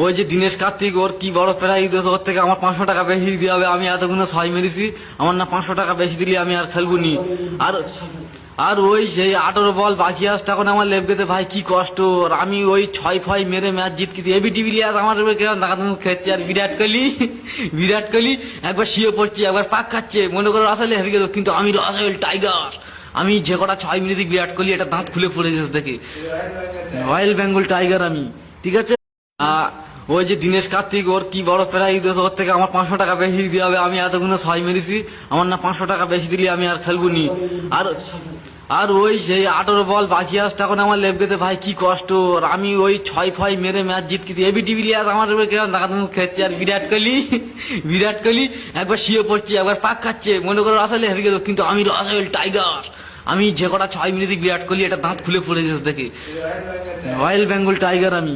ওই যে দীনেশ কার্তিক ওর কি বড় প্রাইজ দিয়েছে, ওর থেকে আমার 500 টাকা বেশি দিতে হবে। আমি এতগুলো ছয় মেরেছি, আমার না 500 টাকা বেশি দিলে আমি আর খেলবো নি। আর আর ওই সেই 18 বল বাকি আসতে এখন আমার লেগে ভাই কি কষ্ট। আর আমি ওই 6 ফয় মেরে ম্যাচ জিতছি। এবি ডিভিলিয়ার আমার খেলছে। আর বিরাট কোহলি একবার শুয়ে পড়ছে, একবার পাক খাচ্ছে, মনে করো আসলে হেরে গেল, কিন্তু আমি রাসেল টাইগার। আমি যে কটা ছয় মেরেছি বিরাট কোহলি এটা দাঁত খুলে পড়ে গেছে দেখে। রয়্যাল বেঙ্গল টাইগার আমি, ঠিক আছে। ওই যে দীনেশ কার্তিক ওর কি বড় প্রাইজ দিয়েছে, ওর থেকে আমার 500 টাকা বেশি দিতে হবে। আমি এতগুলো ছয় মেরেছি, আমার না 500 টাকা বেশি দিলে আমি আর খেলবো নি। আর আর ওই সেই 18 বল বাকি আসতে এখন আমার লেগে ভাই কি কষ্ট। আর আমি ওই 6 ফয় মেরে ম্যাচ জিতছি। এবি ডিভিলিয়ার আমার খেলছে। আর বিরাট কোহলি একবার শুয়ে পড়ছে, একবার পাক খাচ্ছে, মনে করো আসলে হেরে গেল, কিন্তু আমি রাসেল টাইগার। আমি যে কটা ছয় মেরেছি বিরাট কোহলি এটা দাঁত খুলে পড়ে গেছে দেখে। রয়্যাল বেঙ্গল টাইগার আমি।